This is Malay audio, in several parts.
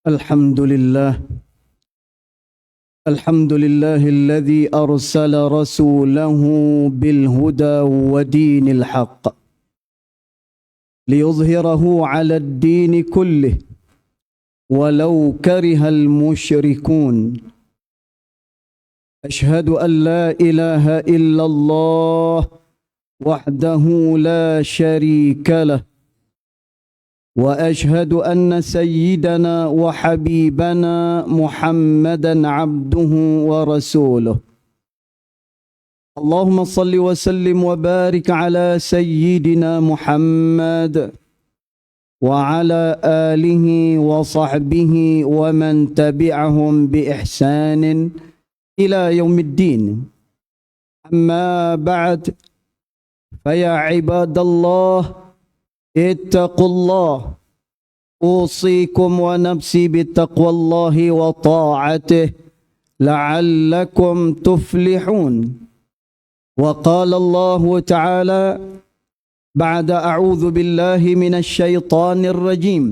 الحمد لله الذي أرسل رسوله بالهدى ودين الحق ليظهره على الدين كله ولو كره المشركون. أشهد أن لا إله إلا الله وحده لا شريك له، وأشهد أن سيدنا وحبيبنا محمدا عبده ورسوله. اللهم صل وسلم وبارك على سيدنا محمد وعلى آله وصحبه ومن تبعهم بإحسان إلى يوم الدين. أما بعد، فيا عباد الله اتقوا الله، أوصيكم ونفسي بتقوى الله وطاعته لعلكم تفلحون. وقال الله تعالى بعد أعوذ بالله من الشيطان الرجيم: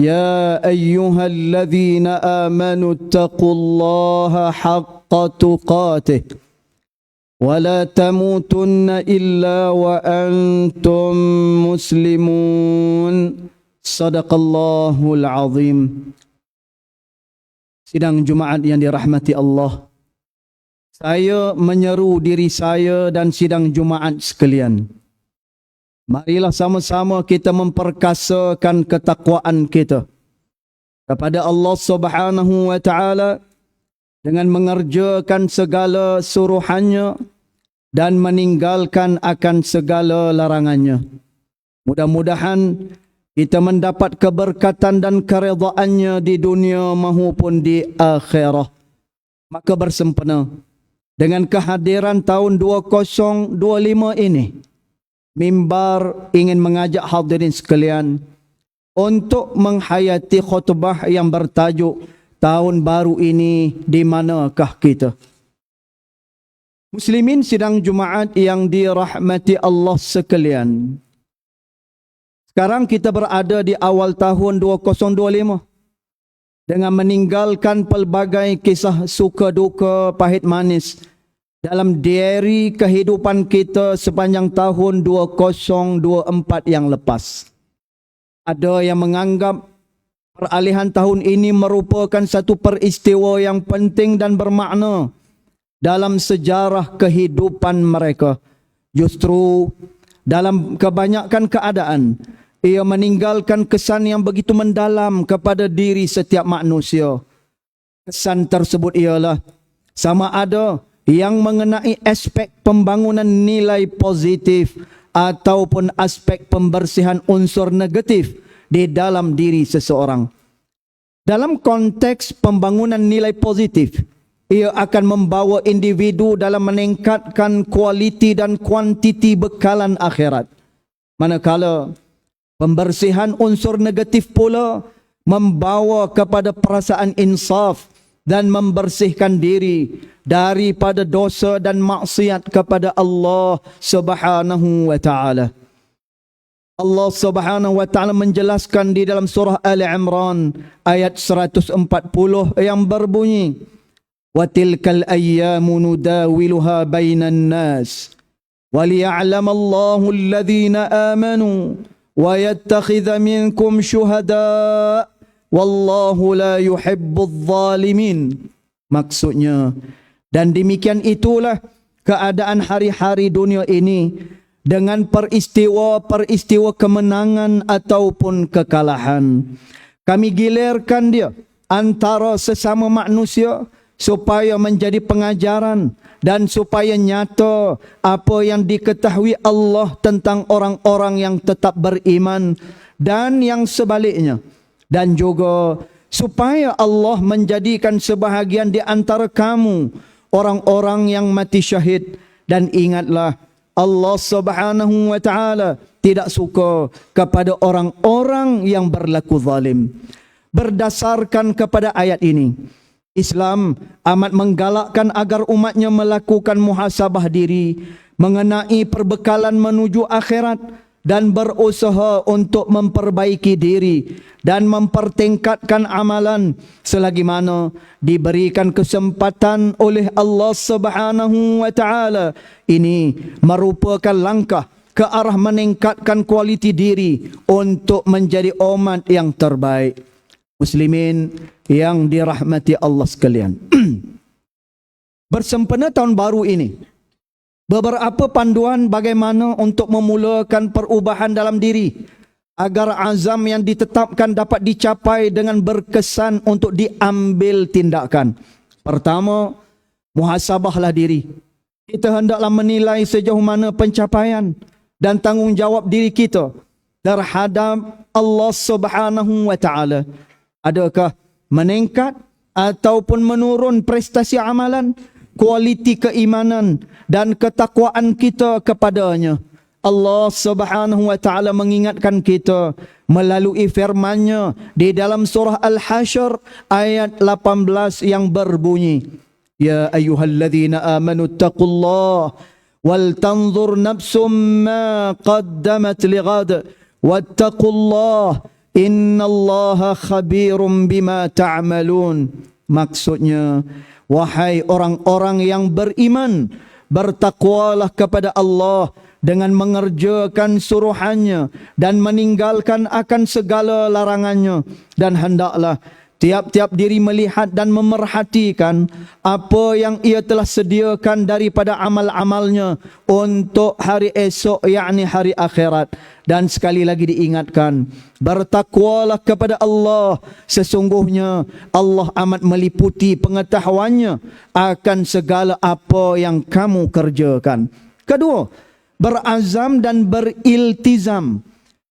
يا أيها الذين آمنوا اتقوا الله حق تقاته ولا تموتن إلا وأنتم مسلمون. Sadaqallahul Azim. Sidang Jumaat yang dirahmati Allah, saya menyeru diri saya dan sidang Jumaat sekalian, marilah sama-sama kita memperkasakan ketakwaan kita kepada Allah Subhanahu wa Ta'ala dengan mengerjakan segala suruhannya dan meninggalkan akan segala larangannya. Mudah-mudahan kita mendapat keberkatan dan keredaannya di dunia maupun di akhirat. Maka bersempena dengan kehadiran tahun 2025 ini, mimbar ingin mengajak hadirin sekalian untuk menghayati khutbah yang bertajuk tahun baru ini di manakah kita. Muslimin sidang Jumaat yang dirahmati Allah sekalian, sekarang kita berada di awal tahun 2025 dengan meninggalkan pelbagai kisah suka duka, pahit manis dalam diary kehidupan kita sepanjang tahun 2024 yang lepas. Ada yang menganggap peralihan tahun ini merupakan satu peristiwa yang penting dan bermakna dalam sejarah kehidupan mereka. Justru dalam kebanyakan keadaan, ia meninggalkan kesan yang begitu mendalam kepada diri setiap manusia. Kesan tersebut ialah sama ada yang mengenai aspek pembangunan nilai positif ataupun aspek pembersihan unsur negatif di dalam diri seseorang. Dalam konteks pembangunan nilai positif, ia akan membawa individu dalam meningkatkan kualiti dan kuantiti bekalan akhirat. Manakala pembersihan unsur negatif pula membawa kepada perasaan insaf dan membersihkan diri daripada dosa dan maksiat kepada Allah Subhanahu wa Ta'ala. Allah Subhanahu wa Ta'ala menjelaskan di dalam surah Ali Imran ayat 140 yang berbunyi: وَتِلْكَ الْأَيَّامُ نُدَاوِلُهَا بَيْنَ النَّاسِ وَلِيَعْلَمَ اللَّهُ الَّذِينَ آمَنُوا وَيَتَّخِذَ مِنْكُمْ شُهَدَاءَ وَاللَّهُ لَا يُحِبُّ الظَّالِمِينَ. Maksudnya, dan demikian itulah keadaan hari-hari dunia ini dengan peristiwa-peristiwa kemenangan ataupun kekalahan. Kami gilirkan dia antara sesama manusia supaya menjadi pengajaran dan supaya nyata apa yang diketahui Allah tentang orang-orang yang tetap beriman dan yang sebaliknya, dan juga supaya Allah menjadikan sebahagian di antara kamu orang-orang yang mati syahid. Dan ingatlah, Allah Subhanahu wa Ta'ala tidak suka kepada orang-orang yang berlaku zalim. Berdasarkan kepada ayat ini, Islam amat menggalakkan agar umatnya melakukan muhasabah diri mengenai perbekalan menuju akhirat dan berusaha untuk memperbaiki diri dan mempertingkatkan amalan selagi mana diberikan kesempatan oleh Allah Subhanahu wa taala. Ini merupakan langkah ke arah meningkatkan kualiti diri untuk menjadi umat yang terbaik. Muslimin yang dirahmati Allah sekalian. Bersempena tahun baru ini, beberapa panduan bagaimana untuk memulakan perubahan dalam diri agar azam yang ditetapkan dapat dicapai dengan berkesan untuk diambil tindakan. Pertama, muhasabahlah diri. Kita hendaklah menilai sejauh mana pencapaian dan tanggungjawab diri kita terhadap Allah Subhanahu wa taala. Adakah meningkat ataupun menurun prestasi amalan, kualiti keimanan dan ketakwaan kita kepadanya. Allah Subhanahu wa taala mengingatkan kita melalui firman-Nya di dalam surah Al-Hasyr ayat 18 yang berbunyi, Ya ayyuhalladzina amanu taqullaha wal tanzur nafsum ma qaddamat lighad wattaqullaha innallaha khabirum bima ta'malun. Maksudnya, wahai orang-orang yang beriman, bertakwalah kepada Allah dengan mengerjakan suruhannya dan meninggalkan akan segala larangannya, dan hendaklah tiap-tiap diri melihat dan memerhatikan apa yang ia telah sediakan daripada amal-amalnya untuk hari esok, yakni hari akhirat. Dan sekali lagi diingatkan, bertakwalah kepada Allah, sesungguhnya Allah amat meliputi pengetahuannya akan segala apa yang kamu kerjakan. Kedua, berazam dan beriltizam.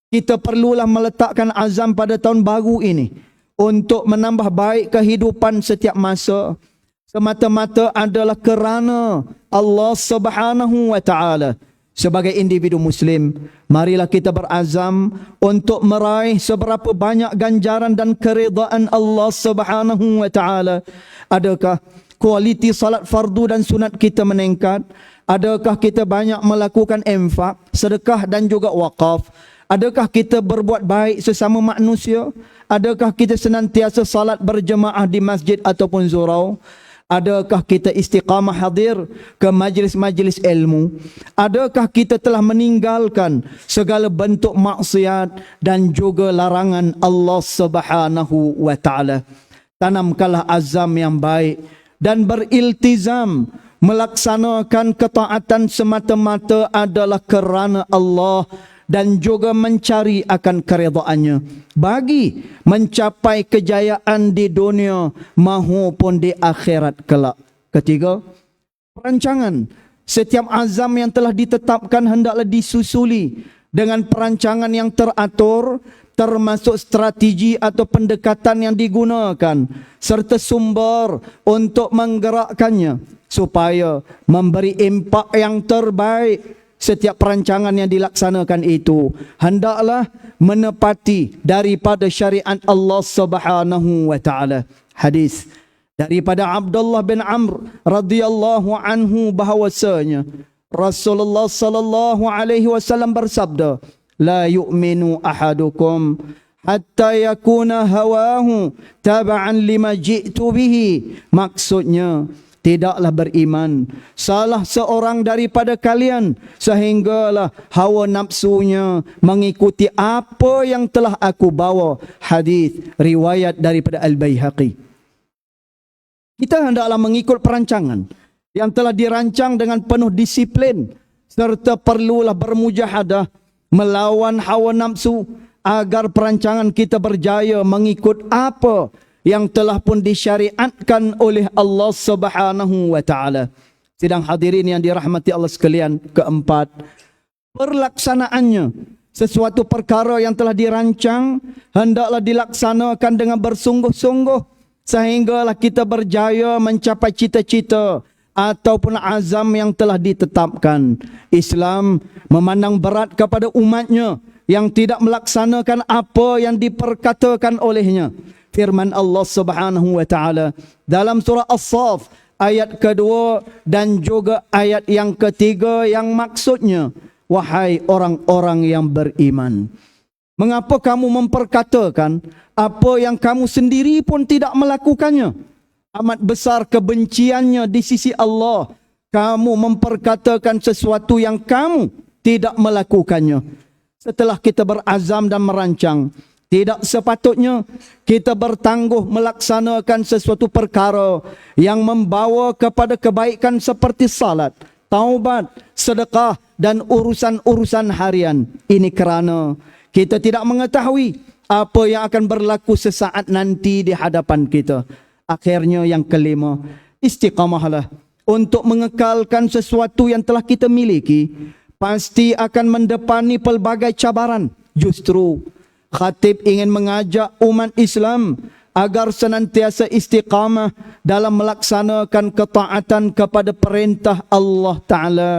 Kita perlulah meletakkan azam pada tahun baru ini untuk menambah baik kehidupan setiap masa, semata-mata adalah kerana Allah Subhanahu wa taala. Sebagai individu muslim, marilah kita berazam untuk meraih seberapa banyak ganjaran dan keridaan Allah Subhanahu wa taala. Adakah kualiti salat fardu dan sunat kita meningkat? Adakah kita banyak melakukan infak, sedekah dan juga wakaf? Adakah kita berbuat baik sesama manusia? Adakah kita senantiasa salat berjemaah di masjid ataupun surau? Adakah kita istiqamah hadir ke majlis-majlis ilmu? Adakah kita telah meninggalkan segala bentuk maksiat dan juga larangan Allah Subhanahu wa taala? Tanamkanlah azam yang baik dan beriltizam melaksanakan ketaatan semata-mata adalah kerana Allah dan juga mencari akan keredaannya bagi mencapai kejayaan di dunia maupun di akhirat kelak. Ketiga, perancangan. Setiap azam yang telah ditetapkan hendaklah disusuli dengan perancangan yang teratur, termasuk strategi atau pendekatan yang digunakan serta sumber untuk menggerakkannya supaya memberi impak yang terbaik. Setiap perancangan yang dilaksanakan itu hendaklah menepati daripada syariat Allah Subhanahu wa taala. Hadis daripada Abdullah bin Amr radhiyallahu anhu bahawasanya Rasulullah sallallahu alaihi wasallam bersabda, la yu'minu ahadukum hatta yakuna hawahu tab'an lima ji'tu bihi. Maksudnya, tidaklah beriman salah seorang daripada kalian sehinggalah hawa nafsunya mengikuti apa yang telah aku bawa. Hadis riwayat daripada Al-Baihaqi. Kita hendaklah mengikut perancangan yang telah dirancang dengan penuh disiplin serta perlulah bermujahadah melawan hawa nafsu agar perancangan kita berjaya mengikut apa yang telah pun disyariatkan oleh Allah Subhanahu wa taala. Sidang hadirin yang dirahmati Allah sekalian, keempat, perlaksanaannya. Sesuatu perkara yang telah dirancang hendaklah dilaksanakan dengan bersungguh-sungguh sehinggalah kita berjaya mencapai cita-cita ataupun azam yang telah ditetapkan. Islam memandang berat kepada umatnya yang tidak melaksanakan apa yang diperkatakan olehnya. Firman Allah Subhanahu wa taala dalam surah As-Saff ayat kedua dan juga ayat yang ketiga yang maksudnya wahai orang-orang yang beriman. Mengapa kamu memperkatakan apa yang kamu sendiri pun tidak melakukannya? Amat besar kebenciannya di sisi Allah. Kamu memperkatakan sesuatu yang kamu tidak melakukannya. Setelah kita berazam dan merancang, tidak sepatutnya kita bertangguh melaksanakan sesuatu perkara yang membawa kepada kebaikan seperti salat, taubat, sedekah dan urusan-urusan harian. Ini kerana kita tidak mengetahui apa yang akan berlaku sesaat nanti di hadapan kita. Akhirnya yang kelima, istiqamahlah untuk mengekalkan sesuatu yang telah kita miliki. Pasti akan mendepani pelbagai cabaran. Justru khatib ingin mengajak umat Islam agar senantiasa istiqamah dalam melaksanakan ketaatan kepada perintah Allah Ta'ala,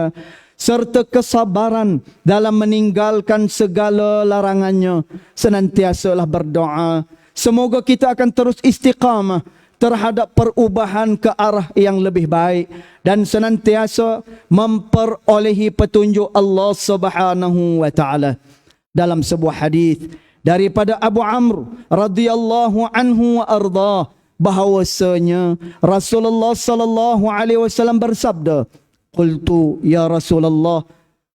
serta kesabaran dalam meninggalkan segala larangannya. Senantiasalah berdoa, semoga kita akan terus istiqamah terhadap perubahan ke arah yang lebih baik dan senantiasa memperolehi petunjuk Allah Subhanahu wa taala. Dalam sebuah hadis daripada Abu Amr radhiyallahu anhu wa arda, bahawasanya Rasulullah sallallahu alaihi wasallam bersabda, "Qultu ya Rasulullah,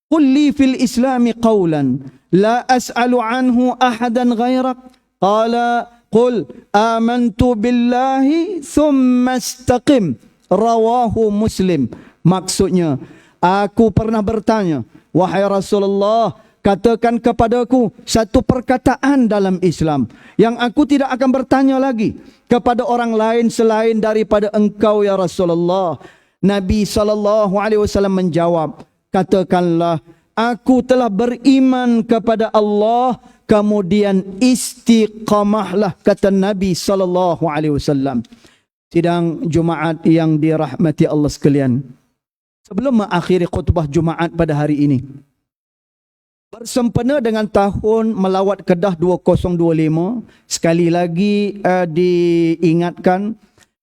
qul li fil Islam qawlan la as'alu anhu ahadan ghairak." Qala qul amantu billahi thumma istaqim. Rawahu Muslim. Maksudnya, aku pernah bertanya, wahai Rasulullah, katakan kepadaku satu perkataan dalam Islam yang aku tidak akan bertanya lagi kepada orang lain selain daripada engkau ya Rasulullah. Nabi SAW menjawab, katakanlah, aku telah beriman kepada Allah, kemudian istiqamahlah, kata Nabi SAW. Sidang Jumaat yang dirahmati Allah sekalian, sebelum mengakhiri khutbah Jumaat pada hari ini, bersempena dengan tahun Melawat Kedah 2025, sekali lagi diingatkan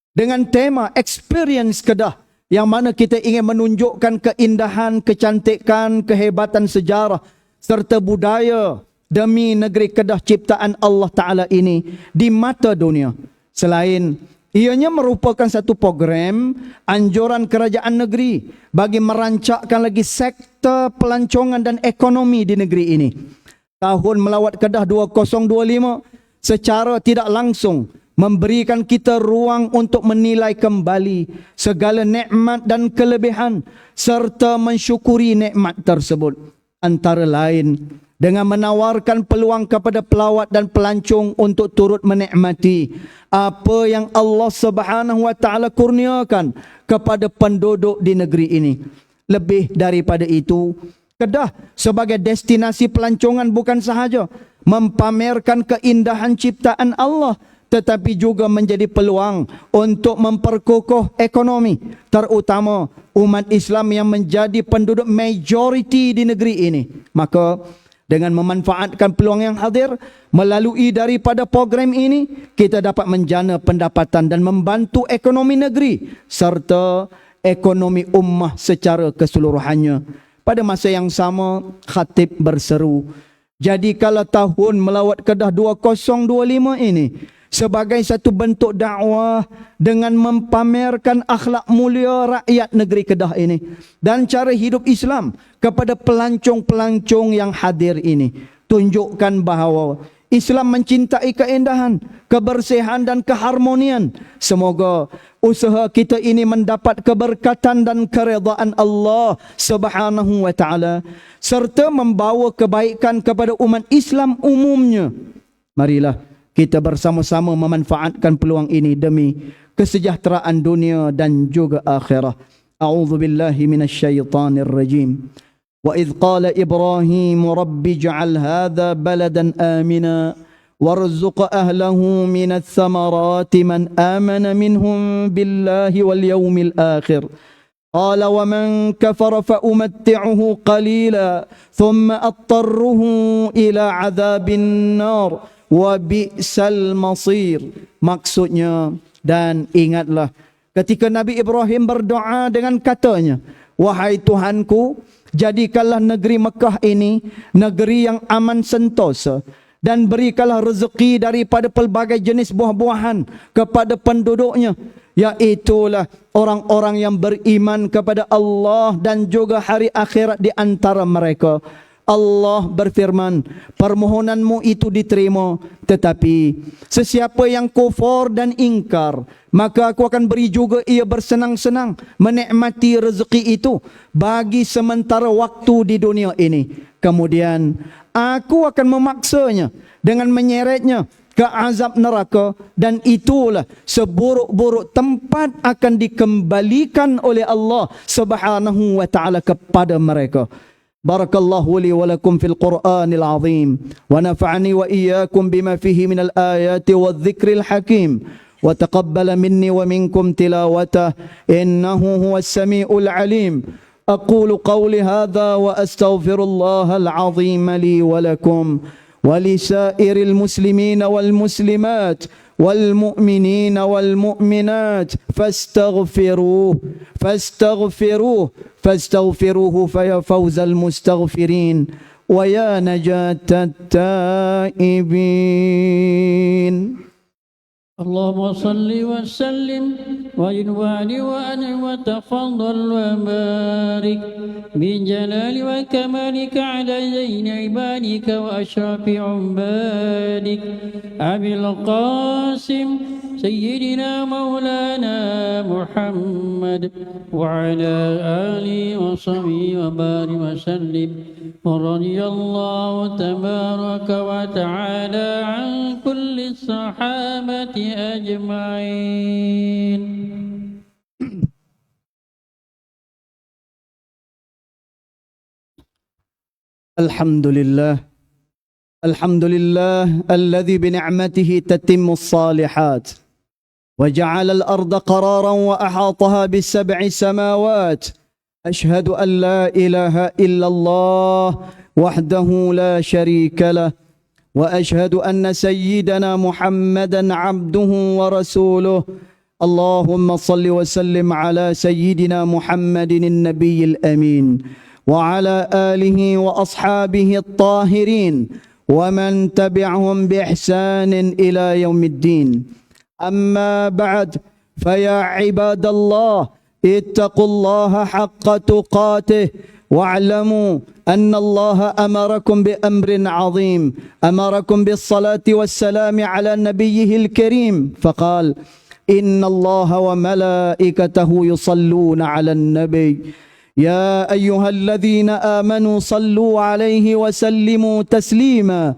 dengan tema Experience Kedah, yang mana kita ingin menunjukkan keindahan, kecantikan, kehebatan sejarah serta budaya demi negeri Kedah ciptaan Allah Ta'ala ini di mata dunia. Selain ianya merupakan satu program anjuran kerajaan negeri bagi merancakkan lagi sektor pelancongan dan ekonomi di negeri ini. Tahun Melawat Kedah 2025 secara tidak langsung memberikan kita ruang untuk menilai kembali segala nikmat dan kelebihan serta mensyukuri nikmat tersebut. Antara lain dengan menawarkan peluang kepada pelawat dan pelancong untuk turut menikmati apa yang Allah Subhanahu wa taala kurniakan kepada penduduk di negeri ini. Lebih daripada itu, Kedah sebagai destinasi pelancongan bukan sahaja mempamerkan keindahan ciptaan Allah, tetapi juga menjadi peluang untuk memperkokoh ekonomi, terutama umat Islam yang menjadi penduduk majoriti di negeri ini. Maka dengan memanfaatkan peluang yang hadir melalui daripada program ini, kita dapat menjana pendapatan dan membantu ekonomi negeri serta ekonomi ummah secara keseluruhannya. Pada masa yang sama, khatib berseru, jadikanlah tahun Melawat Kedah 2025 ini sebagai satu bentuk dakwah dengan mempamerkan akhlak mulia rakyat negeri Kedah ini dan cara hidup Islam kepada pelancong-pelancong yang hadir ini. Tunjukkan bahawa Islam mencintai keindahan, kebersihan dan keharmonian. Semoga usaha kita ini mendapat keberkatan dan keredaan Allah Subhanahu wa taala serta membawa kebaikan kepada umat Islam umumnya. Marilah kita bersama-sama memanfaatkan peluang ini demi kesejahteraan dunia dan juga akhirah. A'udzu billahi minasyaitonir rajim. Wa idz qala Ibrahim rabbi ij'al hadha baladan amina warzuq ahlahu minats thamarati man amana minhum billahi wal yawmil akhir. Qala wa man kafara fa umatti'uhu qalila thumma attarruhu ila 'adzabin nar wa bi'sal masir. Maksudnya, dan ingatlah ketika Nabi Ibrahim berdoa dengan katanya, Wahai Tuhanku, jadikanlah negeri Mekah ini negeri yang aman sentosa, dan berikanlah rezeki daripada pelbagai jenis buah-buahan kepada penduduknya, iaitulah orang-orang yang beriman kepada Allah dan juga hari akhirat di antara mereka. Allah berfirman, permohonanmu itu diterima, tetapi sesiapa yang kufur dan ingkar, maka aku akan beri juga ia bersenang-senang menikmati rezeki itu bagi sementara waktu di dunia ini. Kemudian aku akan memaksanya dengan menyeretnya ke azab neraka, dan itulah seburuk-buruk tempat akan dikembalikan oleh Allah Subhanahu wa taala kepada mereka. Barakallahu li wa lakum fil Qur'anil azim, wa nafa'ani wa iyyakum bima fihi minal ayati wadh-dhikril hakim, wa taqabbala minni wa minkum tilawatah, innahu huwas samiul alim. أقول قولي هذا وأستغفر الله العظيم لي ولكم ولسائر المسلمين والمسلمات والمؤمنين والمؤمنات فاستغفروه فيا فوز المستغفرين ويا نجاة التائبين. اللهم صل وسلم وعنوان وأنعم وتفضل وبارك من جلال وكمالك على زين عبادك وأشرف عبادك أبي القاسم سيدنا مولانا محمد وعلى آله وصحبه وبارك وسلم. ورضي الله تبارك وتعالى عن كل الصحابة أجمعين. الحمد لله الذي بنعمته تتم الصالحات، وجعل الأرض قرارا وأحاطها بالسبع سماوات. أشهد أن لا إله إلا الله وحده لا شريك له، وأشهد أن سيدنا محمدا عبده ورسوله. اللهم صل وسلم على سيدنا محمد النبي الأمين وعلى آله وأصحابه الطاهرين ومن تبعهم بإحسان إلى يوم الدين. أما بعد، فيا عباد الله، اتقوا الله حق تقاته، واعلموا أن الله أمركم بأمر عظيم، أمركم بالصلاة والسلام على نبيه الكريم، فقال: إن الله وملائكته يصلون على النبي، يا أيها الذين آمنوا صلوا عليه وسلموا تسليما.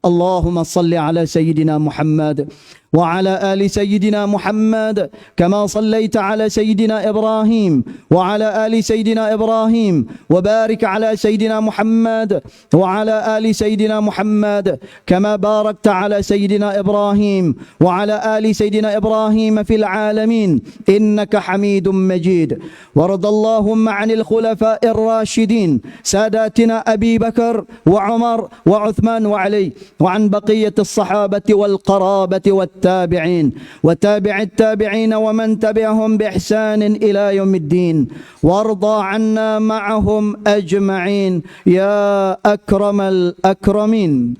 اللهم صل على سيدنا محمد وعلى آل سيدنا محمد كما صليت على سيدنا إبراهيم وعلى آل سيدنا إبراهيم، وبارك على سيدنا محمد وعلى آل سيدنا محمد كما باركت على سيدنا إبراهيم وعلى آل سيدنا إبراهيم في العالمين إنك حميد مجيد. وارض اللهم عن الخلفاء الراشدين ساداتنا أبي بكر وعمر وعثمان وعلي، وعن بقية الصحابة والقرابة والتابعين وتابع التابعين ومن تبعهم بإحسان إلى يوم الدين، وارضى عنا معهم أجمعين يا أكرم الأكرمين.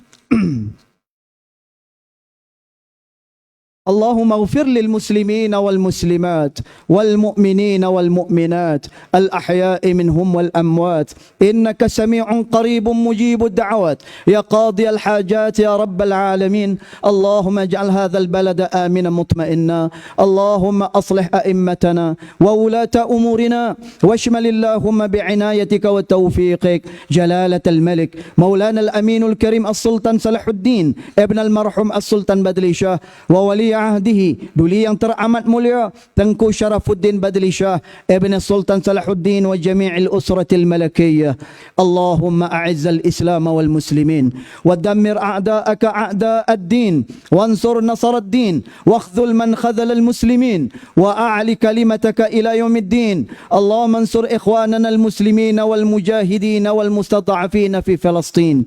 اللهم اغفر للمسلمين والمسلمات والمؤمنين والمؤمنات الأحياء منهم والأموات، إنك سميع قريب مجيب الدعوات يا قاضي الحاجات يا رب العالمين. اللهم اجعل هذا البلد آمنا مطمئنا، اللهم أصلح أئمتنا وولاة أمورنا، واشمل اللهم بعنايتك وتوفيقك جلالة الملك مولانا الأمين الكريم السلطان صلاح الدين ابن المرحوم السلطان بدلي شاه، وولي ahdihi duli yang teramat mulia Tengku Syarafuddin Badli Shah ibn Sultan Salahuddin wa jami'il usratil malakiyah. Allahumma a'izzal islam wal muslimin wa dammir a'da'aka a'da'ad din wansur nasarad din wakhdhul man khadhal al muslimin wa a'li kalimataka ila yaumiddin. Allahumma ansur ikhwanana al muslimin wal mujahidin wal mustad'afin fi Palestin.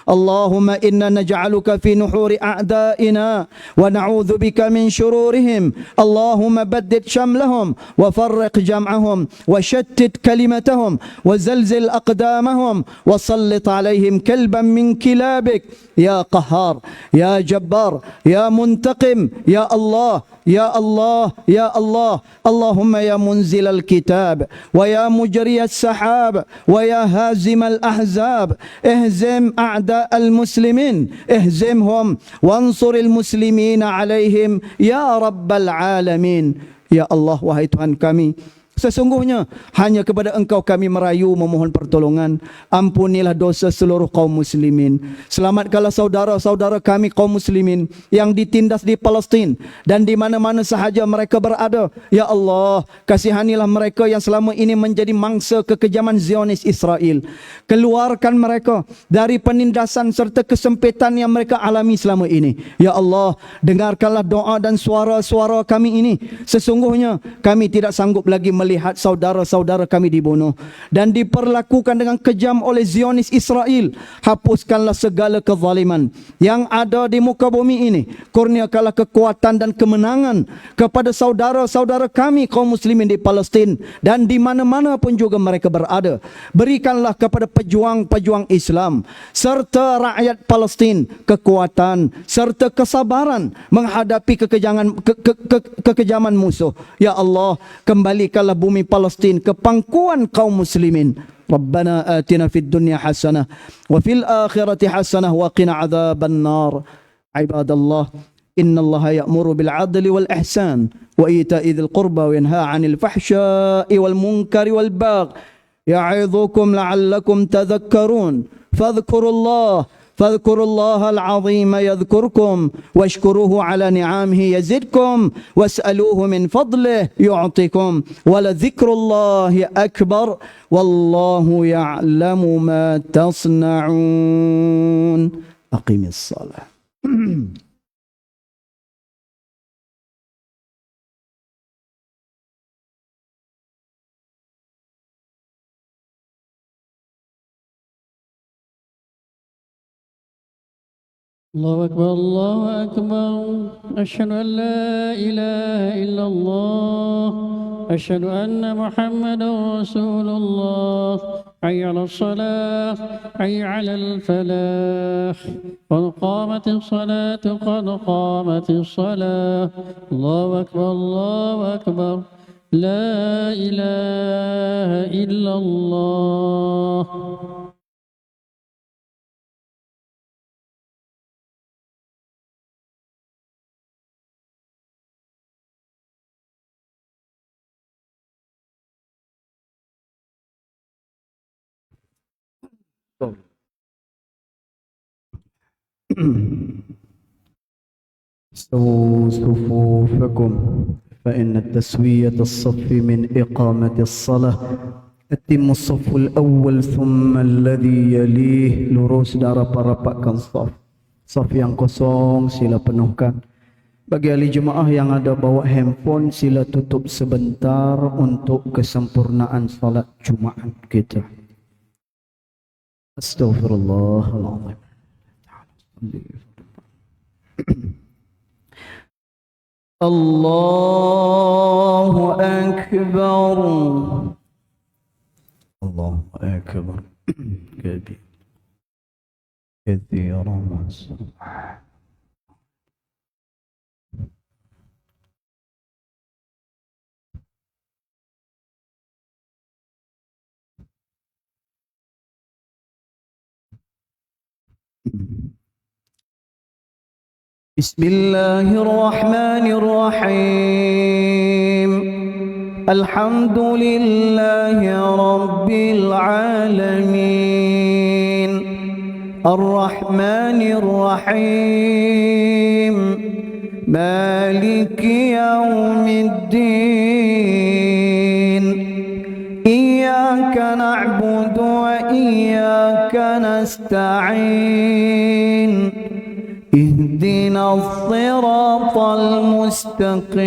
Allahumma inna naj'aluka fi nuhuri a'da'ina wa na'udzu bika بك من شرورهم اللهم بدد شملهم وفرق جمعهم وشتت كلمتهم وزلزل أقدامهم وسلط عليهم كلبا من كلابك يا قهار يا جبار يا منتقم يا الله يا الله يا الله اللهم يا منزل الكتاب ويا مجري السحاب ويا هازم الأحزاب اهزم أعداء المسلمين اهزمهم وانصر المسلمين عليهم يا رب العالمين يا الله wahai Tuhan kami, sesungguhnya hanya kepada Engkau kami merayu memohon pertolongan. Ampunilah dosa seluruh kaum muslimin. Selamatkanlah saudara-saudara kami kaum muslimin yang ditindas di Palestin dan di mana-mana sahaja mereka berada. Ya Allah, kasihanilah mereka yang selama ini menjadi mangsa kekejaman Zionis Israel. Keluarkan mereka dari penindasan serta kesempitan yang mereka alami selama ini. Ya Allah, dengarkanlah doa dan suara-suara kami ini. Sesungguhnya kami tidak sanggup lagi melihat saudara-saudara kami dibunuh dan diperlakukan dengan kejam oleh Zionis Israel. Hapuskanlah segala kezaliman yang ada di muka bumi ini. Kurniakanlah kekuatan dan kemenangan kepada saudara-saudara kami kaum muslimin di Palestin dan di mana-mana pun juga mereka berada. Berikanlah kepada pejuang-pejuang Islam serta rakyat Palestin kekuatan serta kesabaran menghadapi kekejaman musuh. Ya Allah, kembalikanlah bumi Palestin ke pangkuan kaum muslimin. Rabbana atina fid dunya hasanah wa fil akhirati hasanah wa qina adzaban nar. Ibadallah, innallaha ya'muru bil 'adli wal ihsan wa ita'i dzil qurba wa yanha 'anil fahsya'i wal munkari wal baghi ya'idzukum la'allakum tadhakkarun. فاذكروا الله العظيم يذكركم واشكروه على نعمه يزدكم واسألوه من فضله يعطكم ولذكر الله أكبر والله يعلم ما تصنعون. أقم الصلاة. الله أكبر الله أكبر أشهد أن لا إله إلا الله أشهد أن محمدا رسول الله حي على الصلاة حي على الفلاح قد قامت الصلاة قد قامت الصلاة الله أكبر الله أكبر لا إله إلا الله. استووا صفوفكم فإن التسوية الصف من إقامة الصلاة. أتم الصف الأول ثم الذي يليه. Lurus dan rapat-rapatkan saf yang kosong sila penuhkan. Bagi ahli jemaah yang ada bawa handphone, sila tutup sebentar untuk kesempurnaan salat Jumaat kita. Astaghfirullahaladzim. Allahu Akbar. Allahu Akbar. Kathiran. Bismillahirrahmanirrahim. Alhamdulillahi rabbil alamin. Ar-Rahmanir Rahim. Maliki yaumiddin. Iyyaka na'budu wa iyyaka nasta'in. اهدنا الصراط المستقيم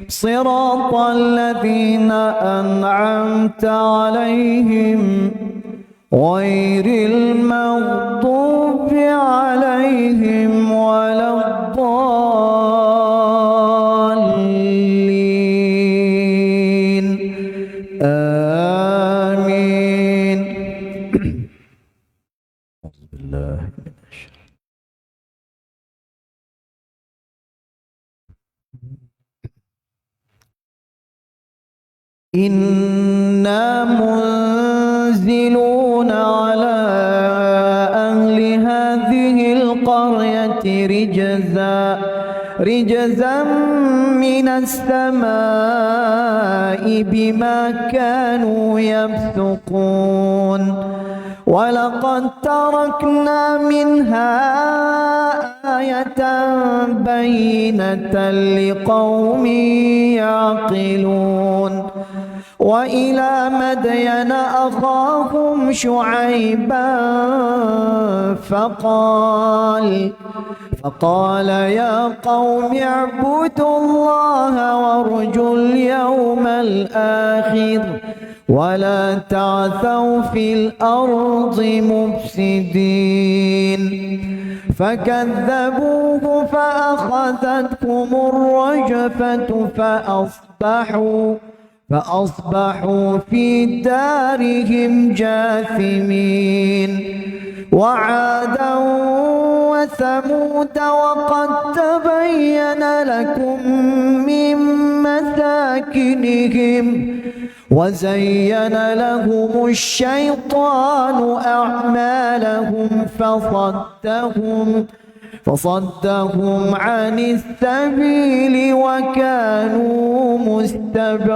صراط الذين أنعمت عليهم غير المغضوب عليهم ولا الضالين. بالله من الشيطان. إنا منزلون على أهل هذه القرية رجزا من السماء بما كانوا يفسقون ولقد تركنا منها آية بينة لقوم يعقلون وإلى مدين أخاهم شعيبا فقال يا قوم اعبدوا الله وارجوا اليوم الآخر ولا تعثوا في الأرض مفسدين فكذبوه فأخذتهم الرجفة فأصبحوا في دارهم جاثمين وعادا وثمود وقد تبين لكم من مساكنهم وزين لهم الشيطان أعمالهم فصدهم عن السبيل وكانوا مستبصرين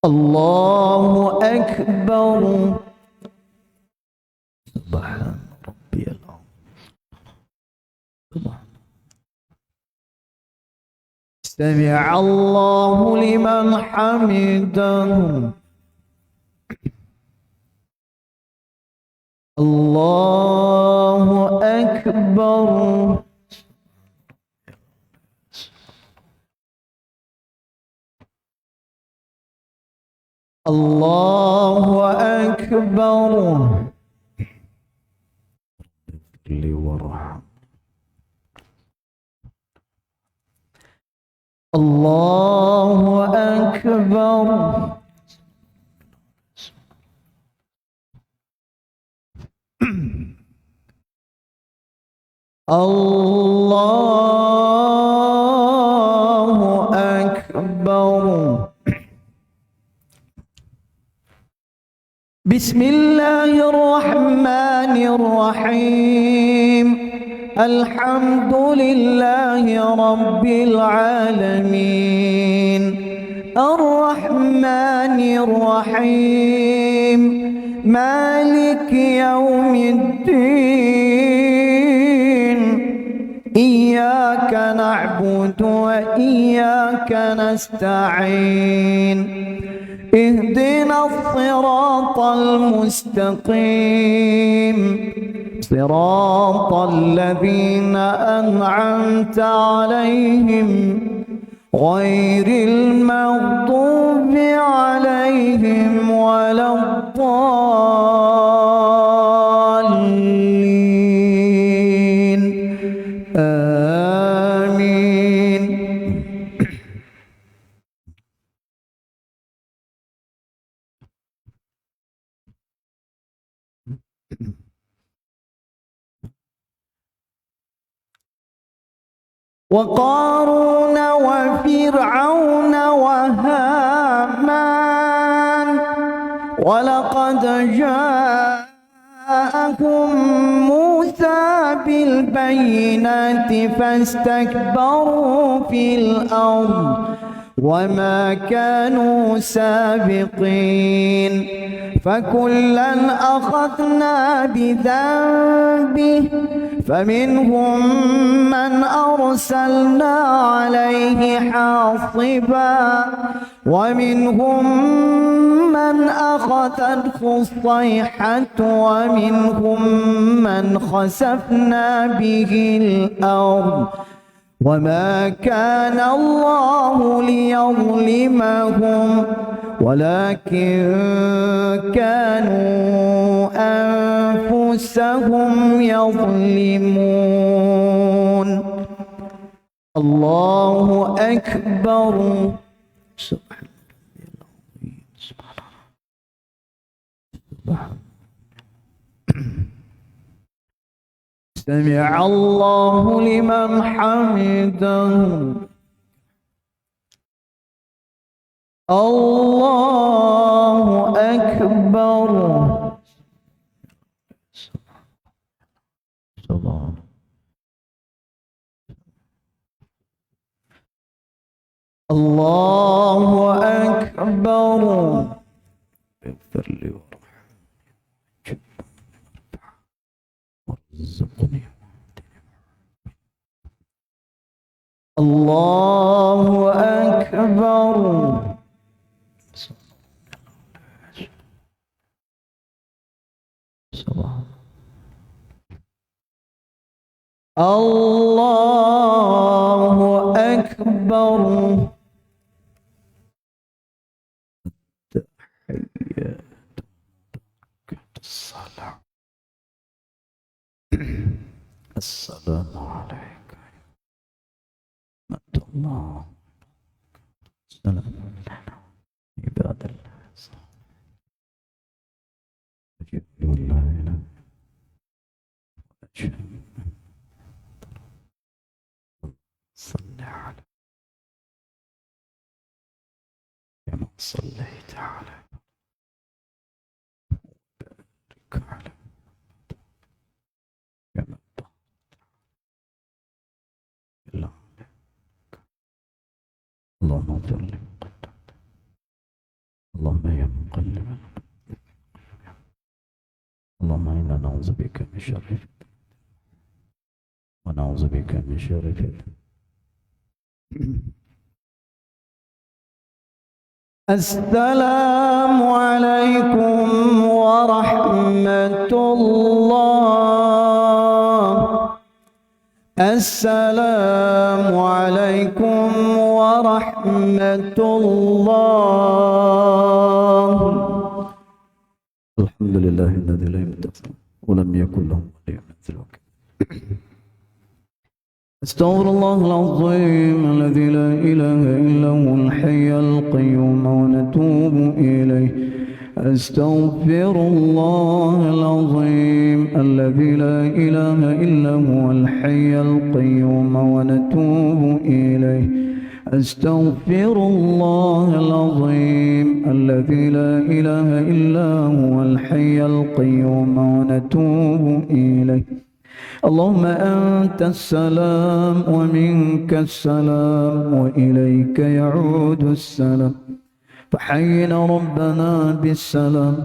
الله أكبر سبحان ربي العظيم سمع الله لمن حمده الله أكبر الله أكبر لي وارحم الله أكبر الله أكبر بسم الله الرحمن الرحيم الحمد لله رب العالمين الرحمن الرحيم مالك يوم الدين إياك نعبد وإياك نستعين اهدنا الصراط المستقيم صراط الذين أنعمت عليهم غير المغضوب عليهم ولا الضالين آمين وقارون وفرعون وهامان ولقد جاءهم موسى بالبينات فاستكبروا في الأرض وما كانوا سابقين فكلا أخذنا بذنبه فمنهم من أرسلنا عليه حاصبا ومنهم من أخذته الصيحة ومنهم من خسفنا به الأرض وما كان الله ليظلمهم ولكن كانوا أنفسهم يظلمون الله أكبر سبحان الله سمع الله لمن حمده الله أكبر الله أكبر اغفر لي وارزقني الله أكبر الله أكبر الصلاة السلام عليك ورحمة الله السلام علينا عباد الله أشهد أن لا إله إلا الله صل على كما صليت على بارك على كما اللهم اغفر لي اللهم يا مقلب اللهم إنا نعوذ بك من شر ونعوذ بك من شر السلام عليكم ورحمة الله السلام عليكم ورحمة الله الحمد لله الذي لا يمتثل ولم يكن له ولي من ذلك استغفر الله العظيم الذي لا إله إلا هو الحي القيوم ونتوب إليه أستغفر الله العظيم الذي لا إله إلا هو الحي القيوم ونتوب إليه أستغفر الله العظيم الذي لا إله إلا هو الحي القيوم ونتوب إليه اللهم أنت السلام ومنك السلام وإليك يعود السلام فحينا ربنا بالسلام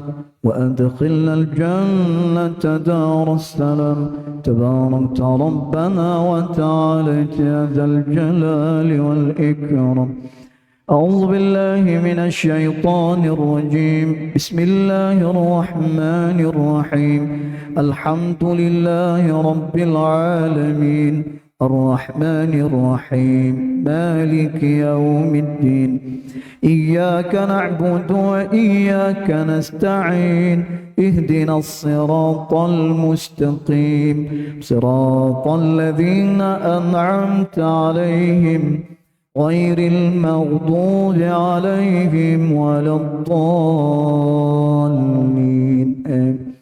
وأدخلنا الجنة دار السلام تباركت ربنا وتعاليت يا ذا الجلال والإكرام أعوذ بالله من الشيطان الرجيم بسم الله الرحمن الرحيم الحمد لله رب العالمين الرحمن الرحيم مالك يوم الدين إياك نعبد وإياك نستعين اهدنا الصراط المستقيم صراط الذين أنعمت عليهم غير المغضوب عليهم ولا الضالين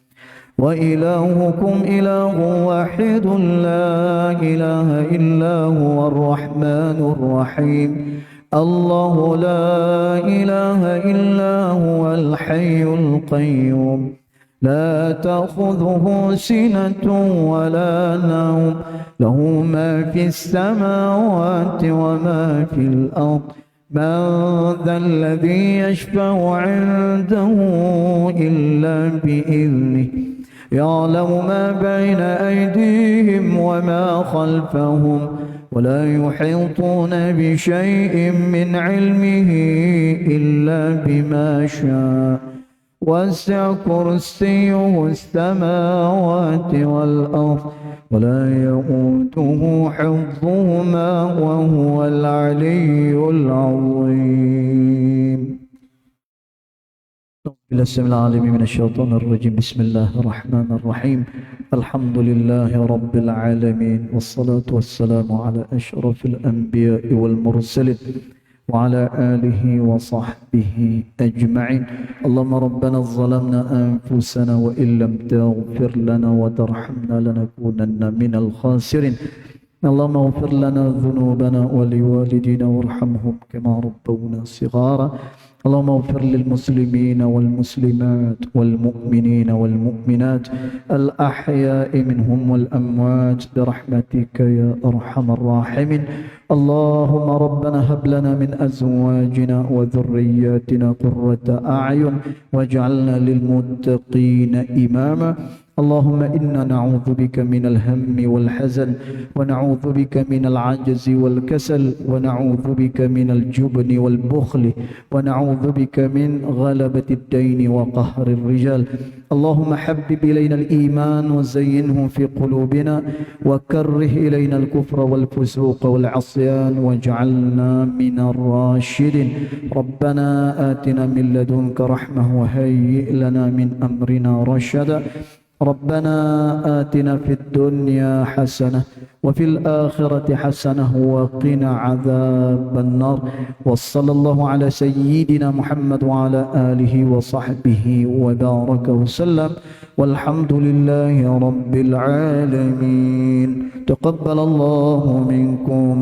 وإلهكم إله واحد لا إله إلا هو الرحمن الرحيم الله لا إله إلا هو الحي القيوم لا تأخذه سنة ولا نوم له ما في السماوات وما في الأرض من ذا الذي يشفع عنده إلا بإذنه يعلم ما بين أيديهم وما خلفهم ولا يحيطون بشيء من علمه إلا بما شاء وسع كرسيه السماوات والأرض ولا يؤوده حفظهما وهو العلي العظيم إلى السميع العليم من الشيطان الرجيم بسم الله الرحمن الرحيم الحمد لله رب العالمين والصلاة والسلام على أشرف الأنبياء والمرسلين وعلى آله وصحبه أجمعين. اللهم ربنا ظلمنا أنفسنا وإن لم تغفر لنا وترحمنا لنكونن من الخاسرين. اللهم اغفر لنا ذنوبنا ولوالدينا وارحمهم كما ربونا صغارا. اللهم اغفر للمسلمين والمسلمات والمؤمنين والمؤمنات الأحياء منهم والأموات برحمتك يا أرحم الراحمين. اللهم ربنا هب لنا من أزواجنا وذرياتنا قرة أعين واجعلنا للمتقين إماما. اللهم إنا نعوذ بك من الهم والحزن ونعوذ بك من العجز والكسل ونعوذ بك من الجبن والبخل ونعوذ بك من غلبة الدين وقهر الرجال. اللهم حبب إلينا الإيمان وزينه في قلوبنا وكره إلينا الكفر والفسوق والعصيان واجعلنا من الراشدين. ربنا آتنا من لدنك رحمة وهيئ لنا من أمرنا رشدا. ربنا آتنا في الدنيا حسنة وفي الآخرة حسنة وقنا عذاب النار. وصلى الله على سيدنا محمد وعلى آله وصحبه وبارك وسلم والحمد لله رب العالمين. تقبل الله منكم.